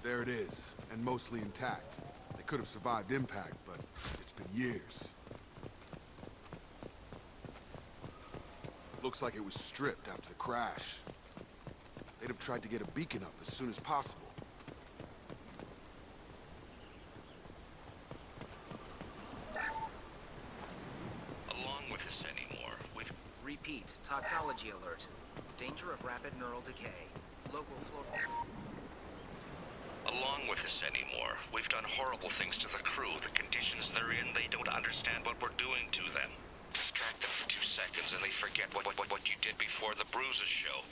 There it is, and mostly intact. They could have survived impact, but it's been years. Looks like it was stripped after the crash. They'd have tried to get a beacon up as soon as possible. Along with this anymore, we've... Repeat, toxology alert. Danger of rapid neural decay. Local floor... Along with this anymore, we've done horrible things to the crew. The conditions they're in, they don't understand what we're doing to them. Distract them for 2 seconds and they forget what you did before the bruises show.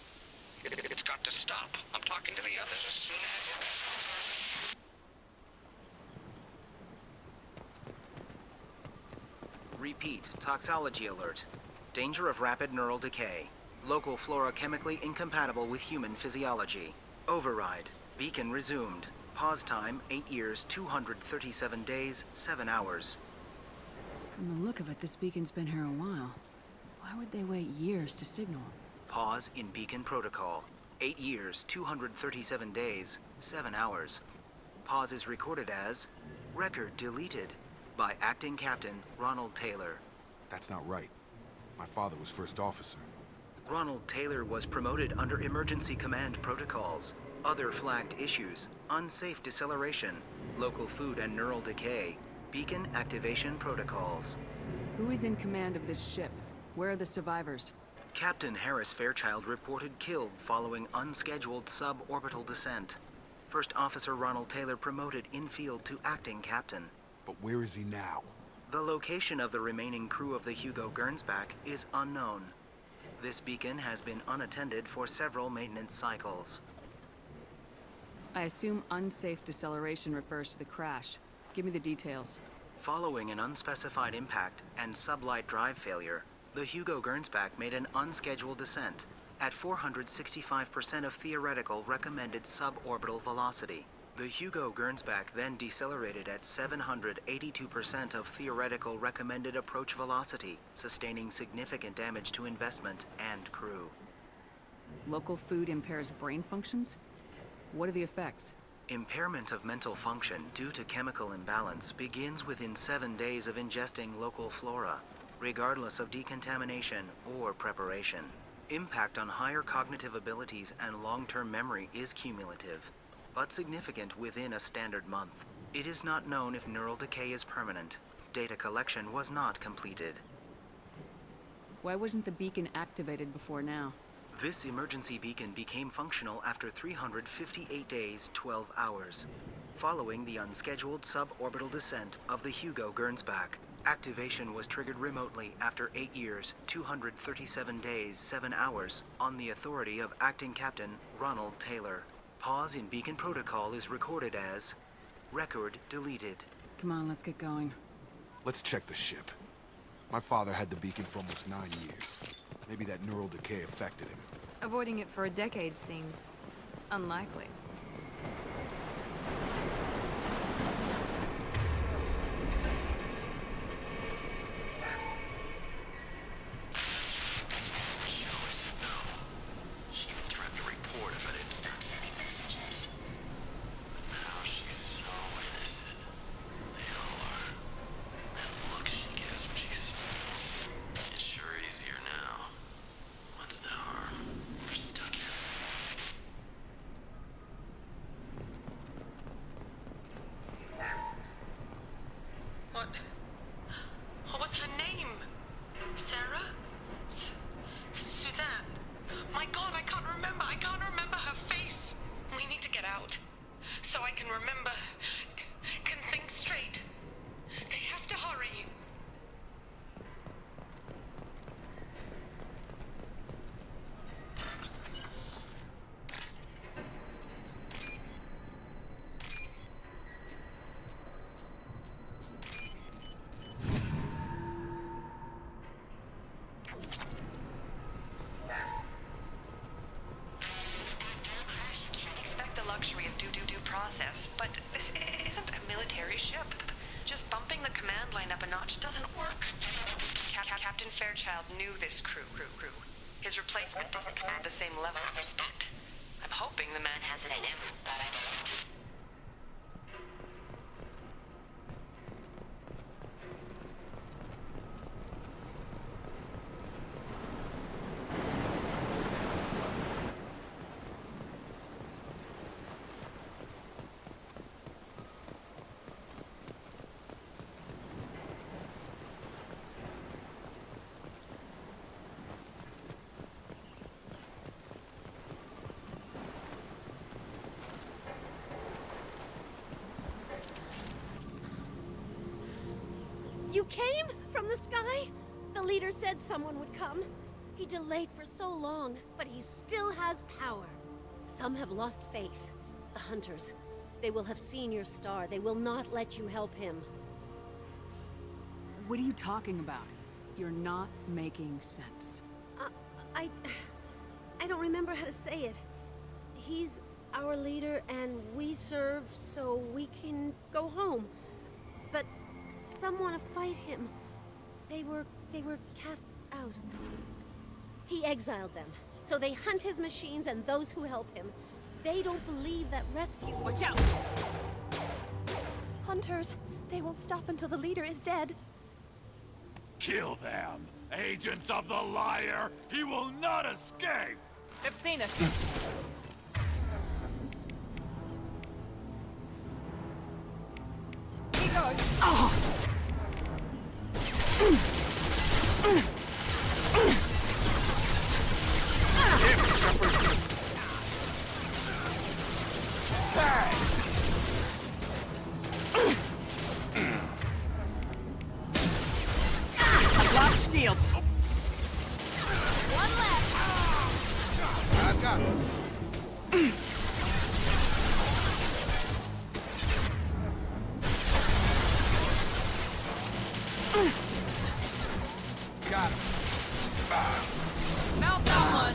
It's got to stop. I'm talking to the others as soon as... Repeat, toxology alert. Danger of rapid neural decay. Local flora chemically incompatible with human physiology. Override. Beacon resumed. Pause time, 8 years, 237 days, 7 hours. From the look of it, this beacon's been here a while. Why would they wait years to signal? Pause in beacon protocol. 8 years, 237 days, 7 hours. Pause is recorded as record deleted by Acting Captain Ronald Taylor. That's not right. My father was first officer. Ronald Taylor was promoted under emergency command protocols. Other flagged issues: unsafe deceleration, local food and neural decay, beacon activation protocols. Who is in command of this ship? Where are the survivors? Captain Harris Fairchild reported killed following unscheduled suborbital descent. First Officer Ronald Taylor promoted in-field to acting captain. But where is he now? The location of the remaining crew of the Hugo Gernsback is unknown. This beacon has been unattended for several maintenance cycles. I assume unsafe deceleration refers to the crash. Give me the details. Following an unspecified impact and sublight drive failure, the Hugo Gernsback made an unscheduled descent at 465% of theoretical recommended suborbital velocity. The Hugo Gernsback then decelerated at 782% of theoretical recommended approach velocity, sustaining significant damage to investment and crew. Local food impairs brain functions? What are the effects? Impairment of mental function due to chemical imbalance begins within 7 days of ingesting local flora, regardless of decontamination or preparation. Impact on higher cognitive abilities and long-term memory is cumulative, but significant within a standard month. It is not known if neural decay is permanent. Data collection was not completed. Why wasn't the beacon activated before now? This emergency beacon became functional after 358 days, 12 hours, following the unscheduled suborbital descent of the Hugo Gernsback. Activation was triggered remotely after 8 years, 237 days, 7 hours, on the authority of Acting Captain Ronald Taylor. Pause in beacon protocol is recorded as record deleted. Come on, let's get going. Let's check the ship. My father had the beacon for almost 9 years. Maybe that neural decay affected him. Avoiding it for a decade seems unlikely. What was her name? Sarah? Suzanne? My God, I can't remember her face. We need to get out, so I can remember, can think straight. They have to hurry. Luxury of due process, but this isn't a military ship. Just bumping the command line up a notch doesn't work. Captain Fairchild knew this crew. His replacement doesn't command the same level of respect. I'm hoping the man has it in him. You came from the sky? The leader said someone would come. He delayed for so long, but he still has power. Some have lost faith. The hunters. They will have seen your star. They will not let you help him. What are you talking about? You're not making sense. I don't remember how to say it. He's our leader and we serve so we can go home. But some want to fight him. They were cast out. He exiled them, so they hunt his machines and those who help him. They don't believe that rescue... Watch out! Hunters, they won't stop until the leader is dead. Kill them! Agents of the liar! He will not escape! They've seen us. He goes. Oh. Lost shields. One left. I've got it. Got it. Mount that one.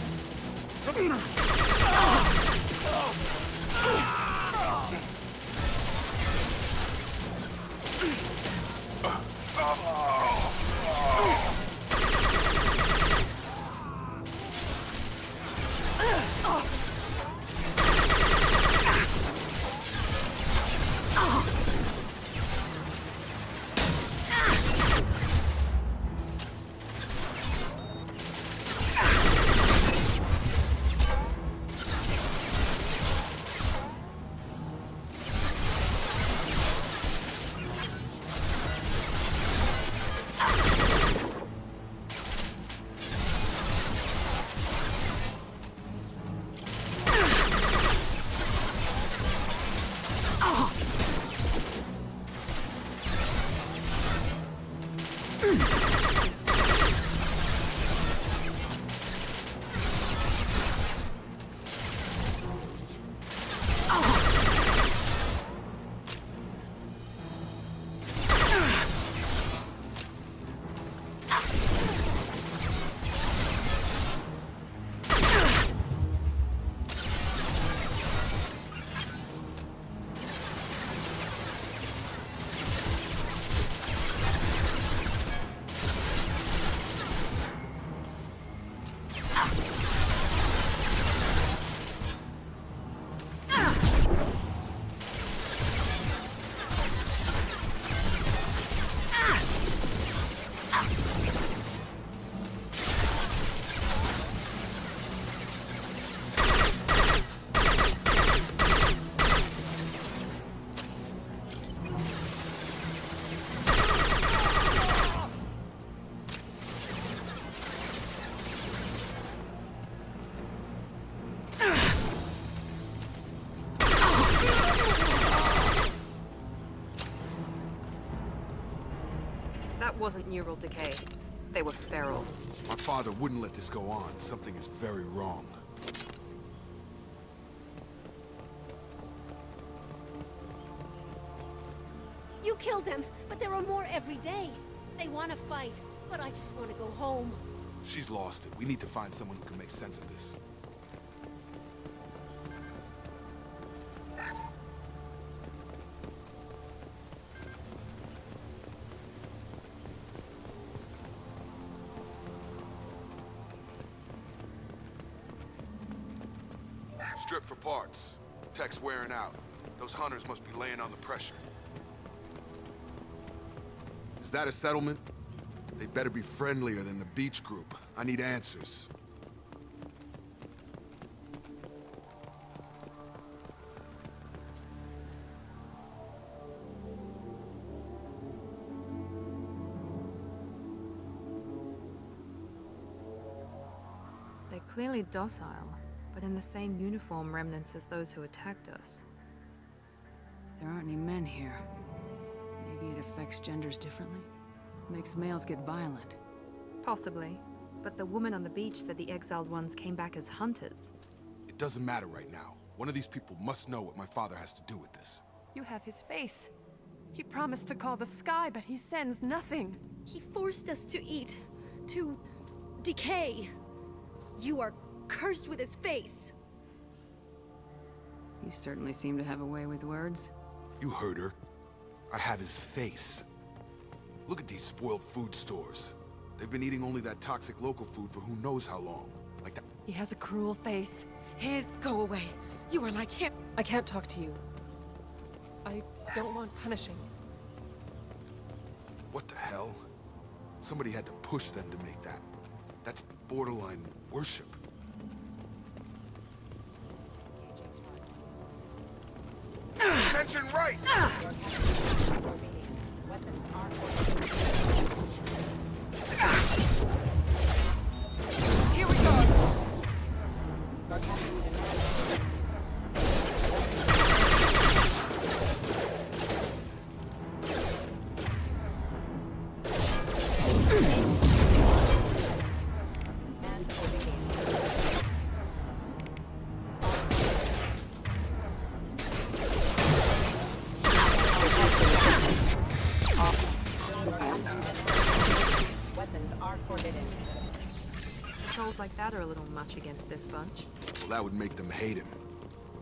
That wasn't neural decay. They were feral. My father wouldn't let this go on. Something is very wrong. You killed them, but there are more every day. They want to fight, but I just want to go home. She's lost it. We need to find someone who can make sense of this. Strip for parts. Tech's wearing out. Those hunters must be laying on the pressure. Is that a settlement? They better be friendlier than the beach group. I need answers. They're clearly docile, but in the same uniform remnants as those who attacked us. There aren't any men here. Maybe it affects genders differently? Makes males get violent. Possibly. But the woman on the beach said the exiled ones came back as hunters. It doesn't matter right now. One of these people must know what my father has to do with this. You have his face. He promised to call the sky, but he sends nothing. He forced us to eat, to decay. You are cursed with his face. You certainly seem to have a way with words. You heard her. I have his face. Look at these spoiled food stores. They've been eating only that toxic local food for who knows how long. Like that. He has a cruel face. Go away. You are like him. I can't talk to you. I don't want punishing. What the hell? Somebody had to push them to make that. That's borderline worship. Attention right! Here we go. Trolls like that are a little much against this bunch. Well, that would make them hate him.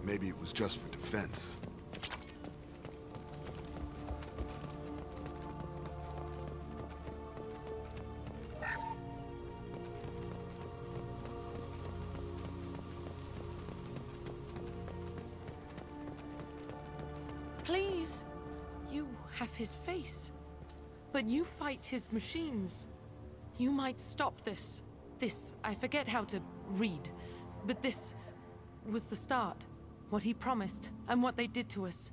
Maybe it was just for defense. Please. You have his face. But you fight his machines. You might stop this. This, I forget how to read. But this was the start. What he promised, and what they did to us.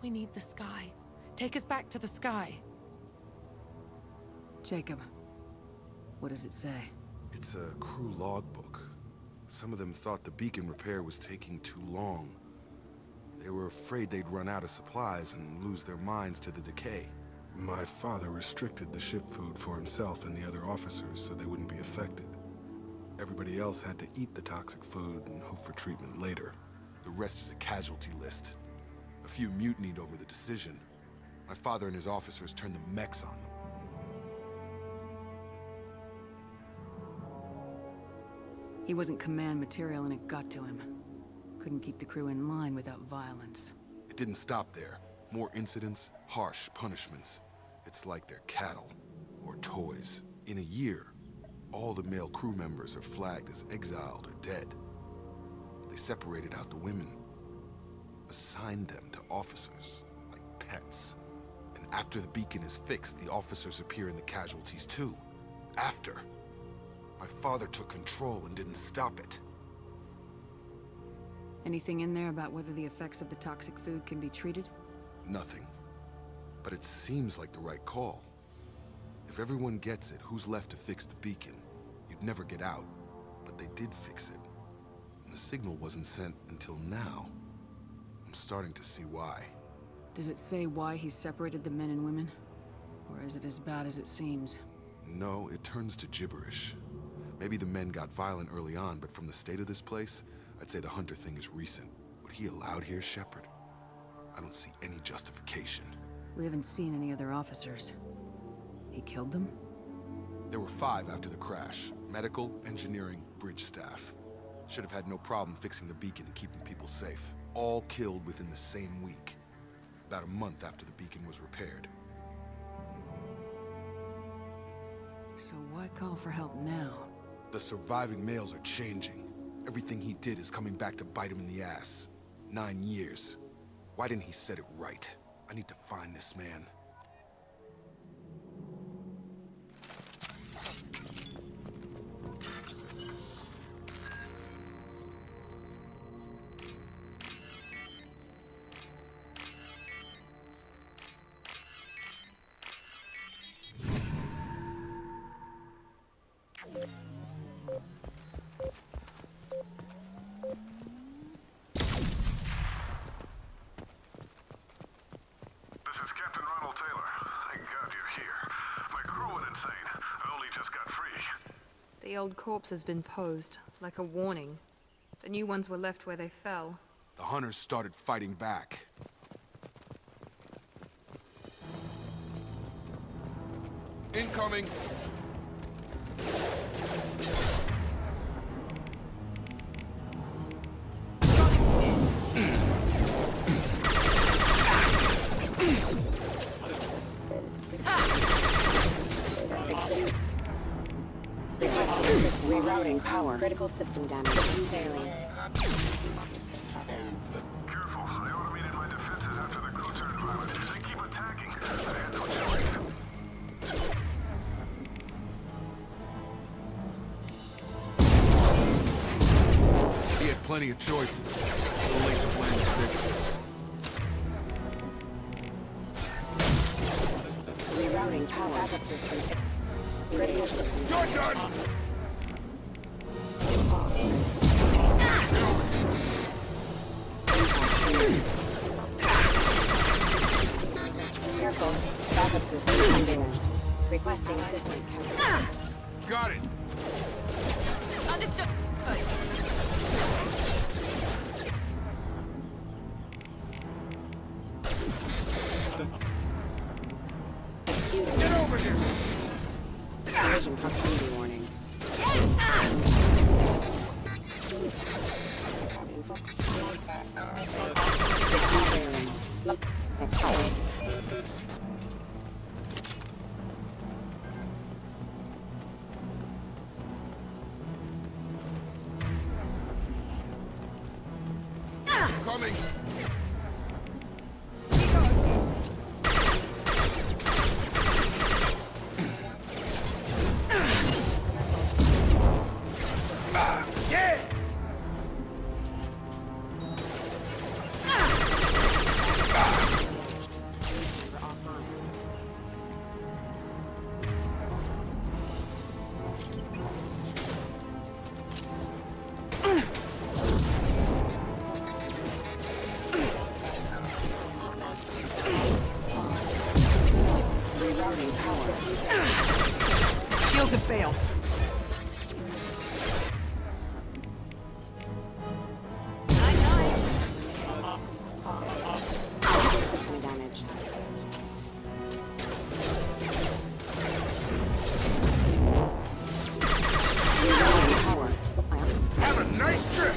We need the sky. Take us back to the sky. Jacob, what does it say? It's a crew logbook. Some of them thought the beacon repair was taking too long. They were afraid they'd run out of supplies and lose their minds to the decay. My father restricted the ship food for himself and the other officers so they wouldn't be affected. Everybody else had to eat the toxic food and hope for treatment later. The rest is a casualty list. A few mutinied over the decision. My father and his officers turned the mechs on them. He wasn't command material and it got to him. Couldn't keep the crew in line without violence. It didn't stop there. More incidents, harsh punishments. It's like they're cattle, or toys. In a year, all the male crew members are flagged as exiled or dead. They separated out the women, assigned them to officers, like pets. And after the beacon is fixed, the officers appear in the casualties too. After. My father took control and didn't stop it. Anything in there about whether the effects of the toxic food can be treated? Nothing. But it seems like the right call. If everyone gets it, who's left to fix the beacon? You'd never get out. But they did fix it. And the signal wasn't sent until now. I'm starting to see why. Does it say why he separated the men and women? Or is it as bad as it seems? No, it turns to gibberish. Maybe the men got violent early on, but from the state of this place, I'd say the Hunter thing is recent. What he allowed here, Shepard? I don't see any justification. We haven't seen any other officers. He killed them? There were 5 after the crash. Medical, engineering, bridge staff. Should have had no problem fixing the beacon and keeping people safe. All killed within the same week. About a month after the beacon was repaired. So why call for help now? The surviving males are changing. Everything he did is coming back to bite him in the ass. 9 years. Why didn't he set it right? I need to find this man. This is Captain Ronald Taylor. Thank God you're here. My crew insane. I only just got free. The old corpse has been posed, like a warning. The new ones were left where they fell. The hunters started fighting back. Incoming! Rerouting power. Critical system damage. Failing. Careful. I automated my defenses after the crew turned violent. They keep attacking. I had no choice. He had plenty of choices. Too late to blame the victims. Rerouting power. Backup systems. Critical system. You're done! Careful. Backup system damaged. Requesting assistance. Got it! Understood. Get over here! Collision proximity warning. Coming! Yeah! Shields have failed. System damage. Rerouting power. Have a nice trip!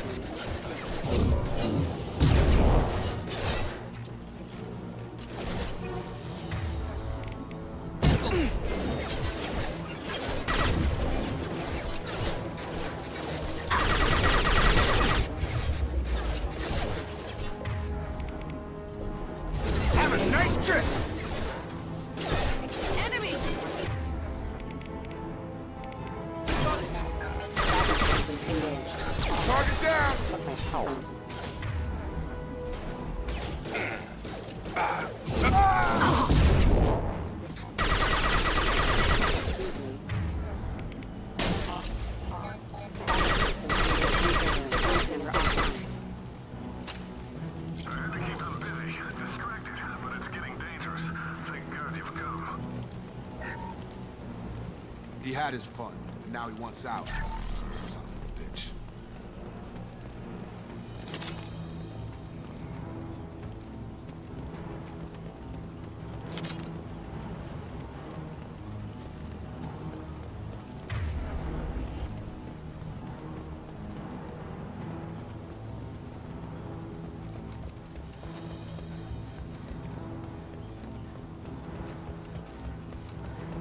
Have a nice trip! Enemy! Backup systems engaged. Target down! Excuse me. I had to keep them busy, distracted, but it's getting dangerous. Thank God you've come. He had his fun, and now he wants out. Son of a bitch.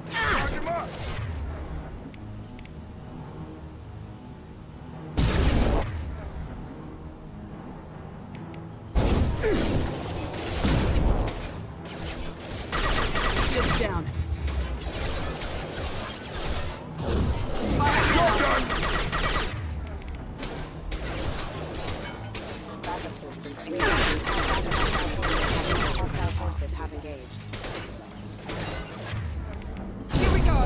Charge him up! Shields down. Backup systems engaged. Hostile forces have engaged. Here we go.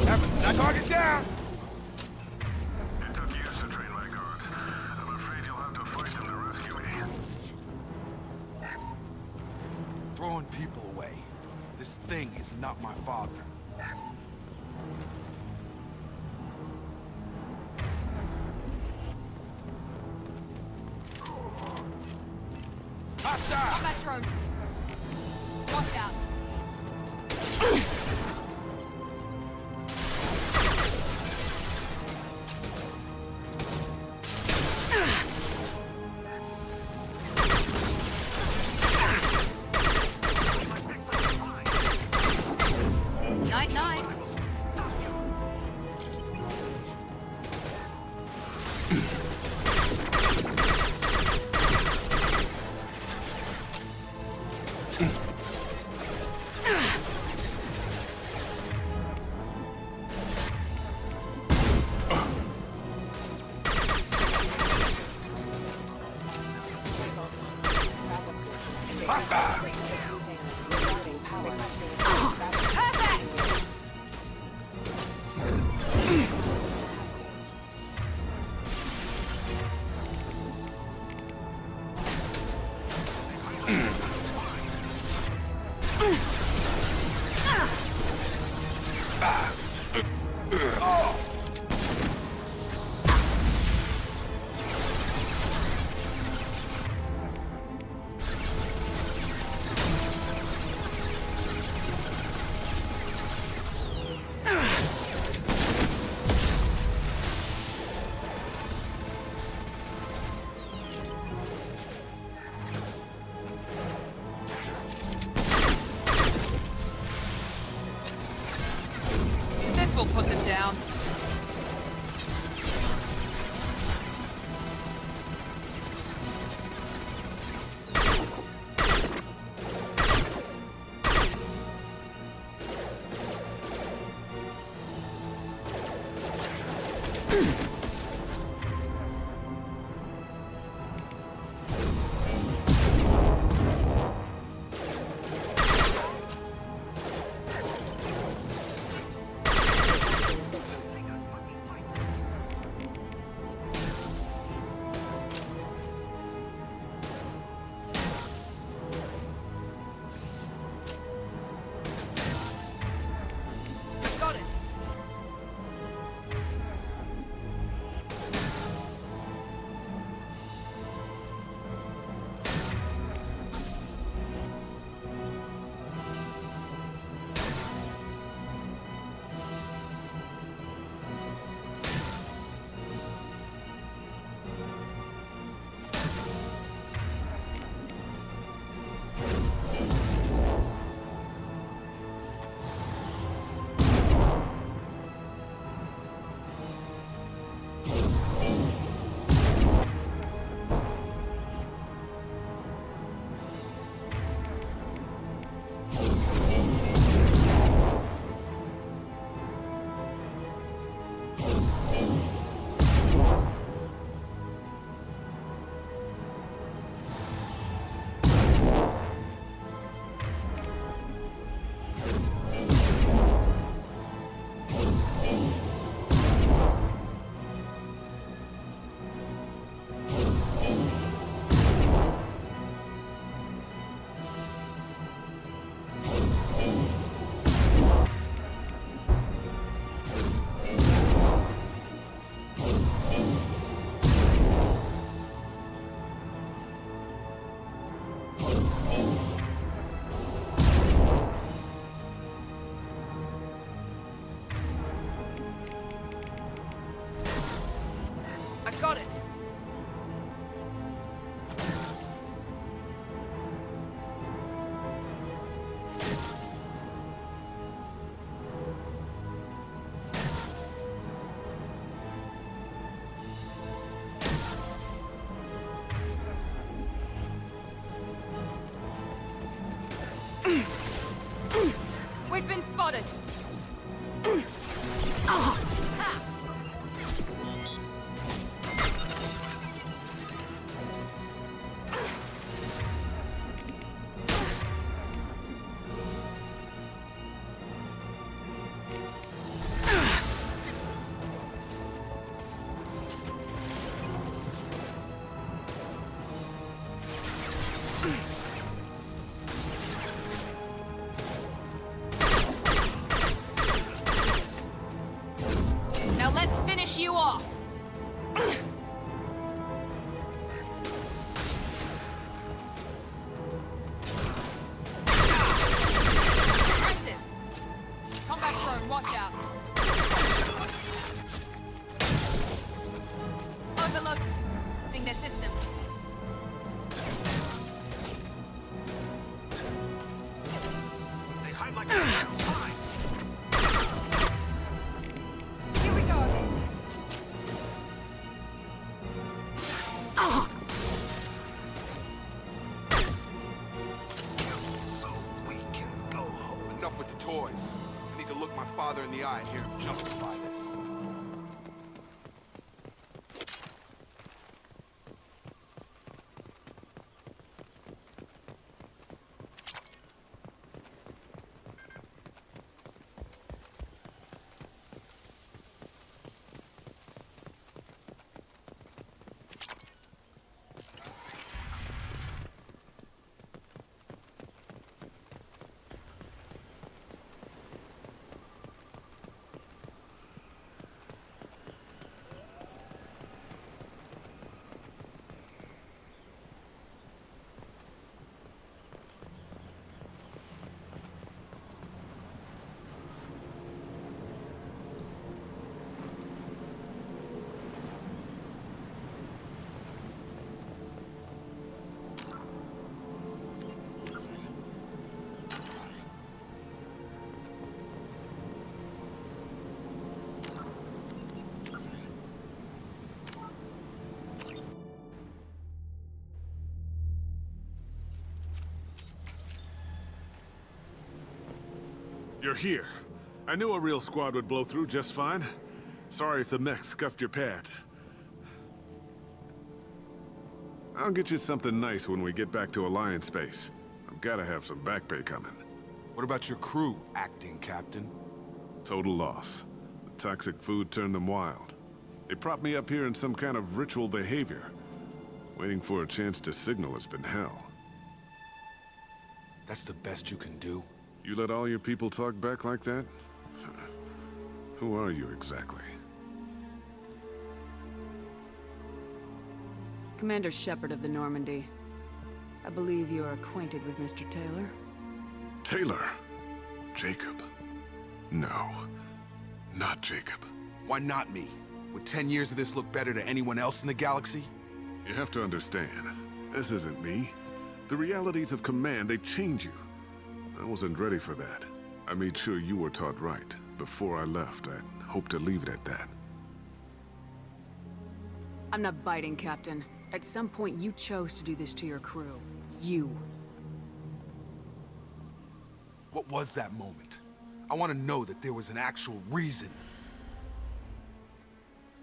Have a target down! throwing people away. This thing is not my father. Hostile! Combat drone! Watch out! Night-night! We'll put them down. Got it! We've been spotted! enough with the toys. I need to look my father in the eye and hear him justify this. You're here. I knew a real squad would blow through just fine. Sorry if the mech scuffed your pads. I'll get you something nice when we get back to Alliance space. I've gotta have some back pay coming. What about your crew, acting captain? Total loss. The toxic food turned them wild. They propped me up here in some kind of ritual behavior. Waiting for a chance to signal has been hell. That's the best you can do? You let all your people talk back like that? Who are you exactly? Commander Shepard of the Normandy. I believe you are acquainted with Mr. Taylor. Taylor? Jacob? No, not Jacob. Why not me? Would 10 years of this look better to anyone else in the galaxy? You have to understand, this isn't me. The realities of command, they change you. I wasn't ready for that. I made sure you were taught right. Before I left, I'd hoped to leave it at that. I'm not biting, Captain. At some point, you chose to do this to your crew. You. What was that moment? I want to know that there was an actual reason.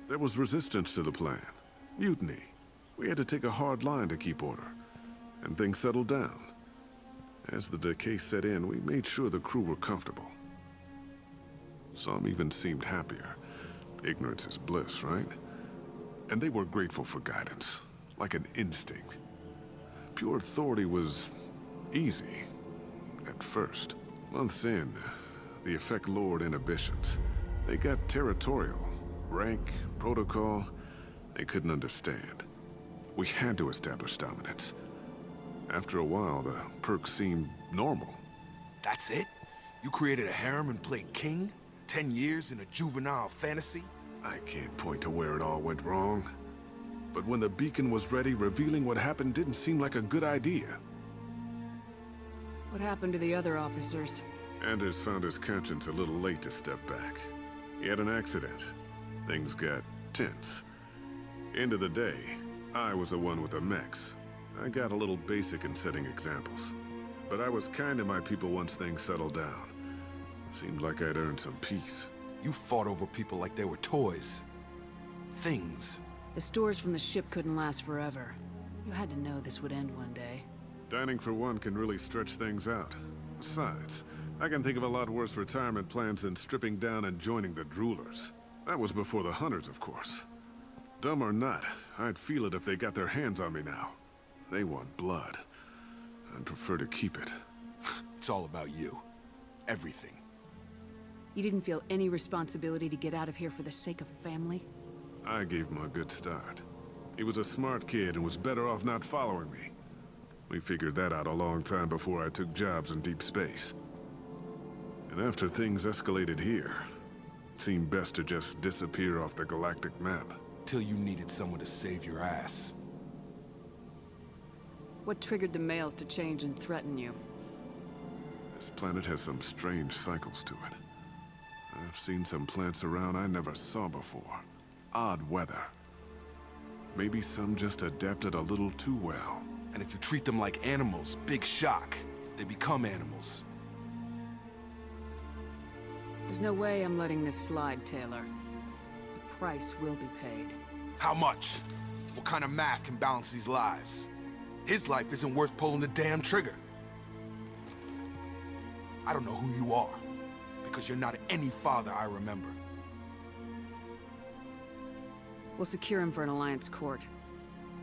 There was resistance to the plan. Mutiny. We had to take a hard line to keep order. And things settled down. As the decay set in, we made sure the crew were comfortable. Some even seemed happier. Ignorance is bliss, right? And they were grateful for guidance, like an instinct. Pure authority was easy, at first. Months in, the effect lowered inhibitions. They got territorial. Rank, protocol, they couldn't understand. We had to establish dominance. After a while, the perks seemed normal. That's it? You created a harem and played king? 10 years in a juvenile fantasy? I can't point to where it all went wrong. But when the beacon was ready, revealing what happened didn't seem like a good idea. What happened to the other officers? Anders found his conscience a little late to step back. He had an accident. Things got tense. End of the day, I was the one with the mechs. I got a little basic in setting examples. But I was kind to my people once things settled down. Seemed like I'd earned some peace. You fought over people like they were toys. Things. The stores from the ship couldn't last forever. You had to know this would end one day. Dining for one can really stretch things out. Besides, I can think of a lot worse retirement plans than stripping down and joining the Droolers. That was before the Hunters, of course. Dumb or not, I'd feel it if they got their hands on me now. They want blood. I'd prefer to keep it. It's all about you. Everything. You didn't feel any responsibility to get out of here for the sake of family? I gave him a good start. He was a smart kid and was better off not following me. We figured that out a long time before I took jobs in deep space. And after things escalated here, it seemed best to just disappear off the galactic map. Till you needed someone to save your ass. What triggered the males to change and threaten you? This planet has some strange cycles to it. I've seen some plants around I never saw before. Odd weather. Maybe some just adapted a little too well. And if you treat them like animals, big shock. They become animals. There's no way I'm letting this slide, Taylor. The price will be paid. How much? What kind of math can balance these lives? His life isn't worth pulling the damn trigger. I don't know who you are, because you're not any father I remember. We'll secure him for an Alliance court.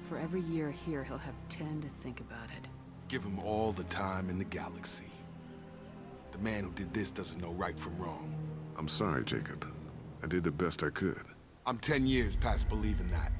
For every year here, he'll have 10 to think about it. Give him all the time in the galaxy. The man who did this doesn't know right from wrong. I'm sorry, Jacob. I did the best I could. I'm 10 years past believing that.